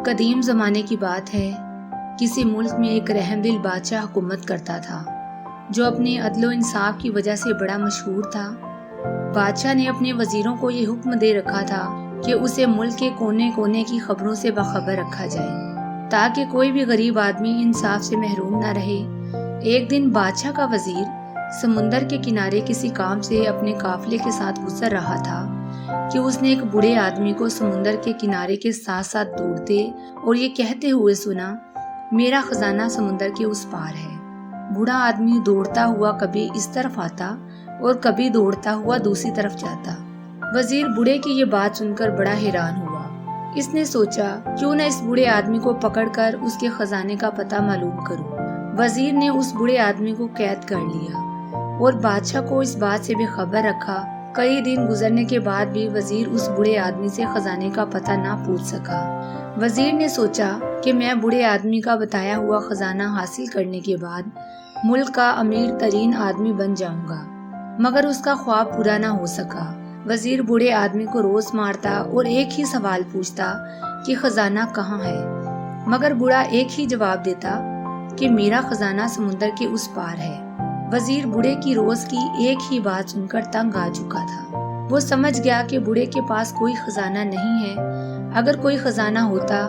قدیم زمانے کی بات ہے، کسی ملک میں ایک رحم دل بادشاہ حکومت کرتا تھا جو اپنے عدل و انصاف کی وجہ سے بڑا مشہور تھا۔ بادشاہ نے اپنے وزیروں کو یہ حکم دے رکھا تھا کہ اسے ملک کے کونے کونے کی خبروں سے باخبر رکھا جائے تاکہ کوئی بھی غریب آدمی انصاف سے محروم نہ رہے۔ ایک دن بادشاہ کا وزیر سمندر کے کنارے کسی کام سے اپنے قافلے کے ساتھ گزر رہا تھا کہ اس نے ایک بوڑھے آدمی کو سمندر کے کنارے کے ساتھ ساتھ دوڑتے اور یہ کہتے ہوئے سنا، میرا خزانہ سمندر کے اس پار ہے۔ بوڑھا آدمی دوڑتا ہوا کبھی اس طرف آتا اور کبھی دوڑتا ہوا دوسری طرف جاتا۔ وزیر بوڑھے کی یہ بات سن کر بڑا حیران ہوا۔ اس نے سوچا کیوں نہ اس بوڑھے آدمی کو پکڑ کر اس کے خزانے کا پتہ معلوم کروں۔ وزیر نے اس بوڑھے آدمی کو قید کر لیا اور بادشاہ کو اس بات سے بے خبر رکھا۔ کئی دن گزرنے کے بعد بھی وزیر اس بوڑھے آدمی سے خزانے کا پتہ نہ پوچھ سکا۔ وزیر نے سوچا کہ میں بوڑھے آدمی کا بتایا ہوا خزانہ حاصل کرنے کے بعد ملک کا امیر ترین آدمی بن جاؤں گا، مگر اس کا خواب پورا نہ ہو سکا۔ وزیر بوڑھے آدمی کو روز مارتا اور ایک ہی سوال پوچھتا کہ خزانہ کہاں ہے، مگر بوڑھا ایک ہی جواب دیتا کہ میرا خزانہ سمندر کے اس پار ہے۔ وزیر بوڑھے کی روز کی ایک ہی بات سن کر تنگ آ چکا تھا۔ وہ سمجھ گیا کہ بوڑھے کے پاس کوئی خزانہ نہیں ہے۔ اگر کوئی خزانہ ہوتا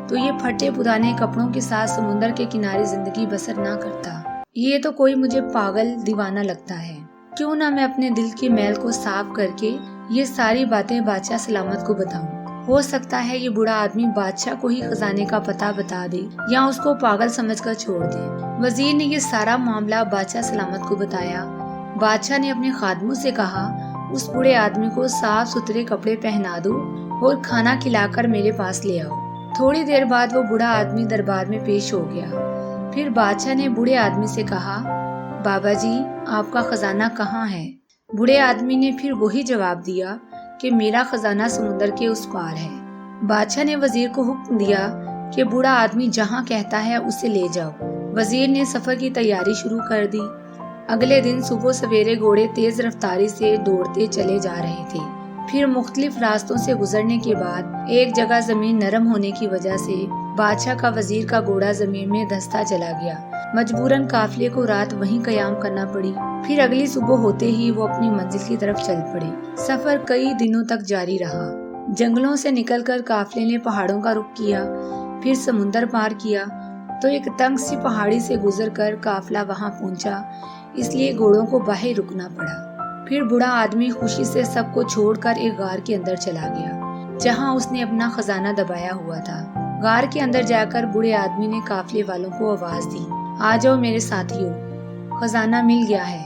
تو یہ پھٹے پرانے کپڑوں کے ساتھ سمندر کے کنارے زندگی بسر نہ کرتا۔ یہ تو کوئی مجھے پاگل دیوانہ لگتا ہے۔ کیوں نہ میں اپنے دل کے میل کو صاف کر کے یہ ساری باتیں بادشاہ سلامت کو بتاؤں۔ ہو سکتا ہے یہ بوڑھا آدمی بادشاہ کو ہی خزانے کا پتہ بتا دے یا اس کو پاگل سمجھ کر چھوڑ دے۔ وزیر نے یہ سارا معاملہ بادشاہ سلامت کو بتایا۔ بادشاہ نے اپنے خادموں سے کہا، اس بوڑھے آدمی کو صاف ستھرے کپڑے پہنا دو اور کھانا کھلا کر میرے پاس لے آؤ۔ تھوڑی دیر بعد وہ بوڑھا آدمی دربار میں پیش ہو گیا۔ پھر بادشاہ نے بوڑھے آدمی سے کہا، بابا جی آپ کا خزانہ کہاں ہے؟ بوڑھے آدمی نے پھر وہی جواب دیا کہ میرا خزانہ سمندر کے اس پار ہے۔ بادشاہ نے وزیر کو حکم دیا کہ بوڑھا آدمی جہاں کہتا ہے اسے لے جاؤ۔ وزیر نے سفر کی تیاری شروع کر دی۔ اگلے دن صبح سویرے گھوڑے تیز رفتاری سے دوڑتے چلے جا رہے تھے۔ پھر مختلف راستوں سے گزرنے کے بعد ایک جگہ زمین نرم ہونے کی وجہ سے بادشاہ کا وزیر کا گھوڑا زمین میں دھنستا چلا گیا۔ مجبوراً قافلے کو رات وہیں قیام کرنا پڑی۔ پھر اگلی صبح ہوتے ہی وہ اپنی منزل کی طرف چل پڑے۔ سفر کئی دنوں تک جاری رہا۔ جنگلوں سے نکل کر قافلے نے پہاڑوں کا رخ کیا، پھر سمندر پار کیا تو ایک تنگ سی پہاڑی سے گزر کر قافلہ وہاں پہنچا، اس لیے گھوڑوں کو باہر رکنا پڑا۔ پھر بوڑھا آدمی خوشی سے سب کو چھوڑ کر ایک غار کے اندر چلا گیا جہاں اس نے اپنا خزانہ دبایا ہوا تھا۔ غار کے اندر جا کر بوڑھے آدمی نے قافلے والوں کو آواز دی، آ جاؤ میرے ساتھیوں، خزانہ مل گیا ہے۔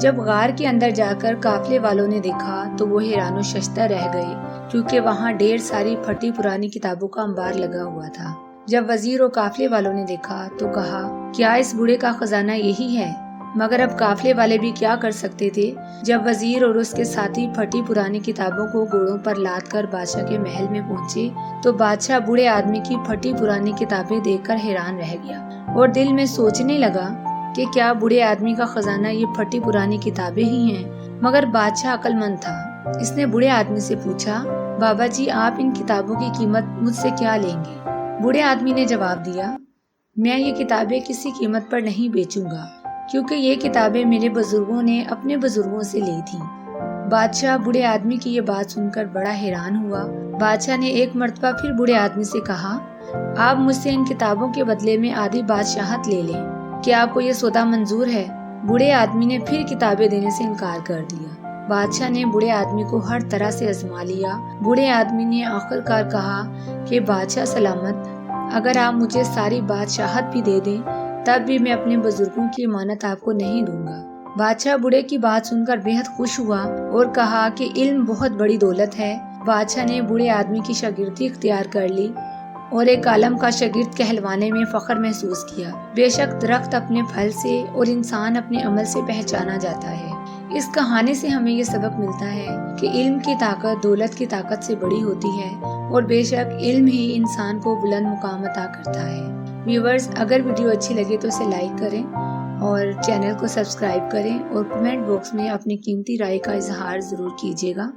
جب غار کے اندر جا کر قافلے والوں نے دیکھا تو وہ حیران و ششدر رہ گئے، کیونکہ وہاں ڈھیر ساری پھٹی پرانی کتابوں کا انبار لگا ہوا تھا۔ جب وزیر اور قافلے والوں نے دیکھا تو کہا، کیا اس بوڑھے کا خزانہ یہی ہے؟ مگر اب قافلے والے بھی کیا کر سکتے تھے جب وزیر اور اس کے ساتھی پھٹی پرانی کتابوں کو گھوڑوں پر لاد کر بادشاہ کے محل میں پہنچے تو بادشاہ بوڑھے آدمی کی پھٹی پرانی کتابیں دیکھ کر حیران رہ گیا اور دل میں سوچنے لگا کہ کیا بوڑھے آدمی کا خزانہ یہ پھٹی پرانی کتابیں ہی ہیں؟ مگر بادشاہ عقل مند تھا۔ اس نے بوڑھے آدمی سے پوچھا، بابا جی آپ ان کتابوں کی قیمت مجھ سے کیا لیں گے؟ بوڑھے آدمی نے جواب دیا، میں یہ کتابیں کسی قیمت پر نہیں بیچوں گا، کیونکہ یہ کتابیں میرے بزرگوں نے اپنے بزرگوں سے لی تھیں۔ بادشاہ بوڑھے آدمی کی یہ بات سن کر بڑا حیران ہوا۔ بادشاہ نے ایک مرتبہ پھر بوڑھے آدمی سے کہا، آپ مجھ سے ان کتابوں کے بدلے میں آدھی بادشاہت لے لیں، کیا آپ کو یہ سودا منظور ہے؟ بوڑھے آدمی نے پھر کتابیں دینے سے انکار کر دیا۔ بادشاہ نے بوڑھے آدمی کو ہر طرح سے آزما لیا۔ بوڑھے آدمی نے آخر کار کہا کہ بادشاہ سلامت، اگر آپ مجھے ساری بادشاہت بھی دے دیں تب بھی میں اپنے بزرگوں کی امانت آپ کو نہیں دوں گا۔ بادشاہ بوڑھے کی بات سن کر بہت خوش ہوا اور کہا کہ علم بہت بڑی دولت ہے۔ بادشاہ نے بوڑھے آدمی کی شاگردی اختیار کر لی اور ایک عالم کا شاگرد کہلوانے میں فخر محسوس کیا۔ بے شک درخت اپنے پھل سے اور انسان اپنے عمل سے پہچانا جاتا ہے۔ اس کہانی سے ہمیں یہ سبق ملتا ہے کہ علم کی طاقت دولت کی طاقت سے بڑی ہوتی ہے اور بے شک علم ہی انسان کو بلند مقام عطا کرتا ہے۔ ویورز، اگر ویڈیو اچھی لگے تو اسے لائک کریں اور چینل کو سبسکرائب کریں اور کمنٹ باکس میں اپنی قیمتی رائے کا اظہار ضرور کیجیے گا۔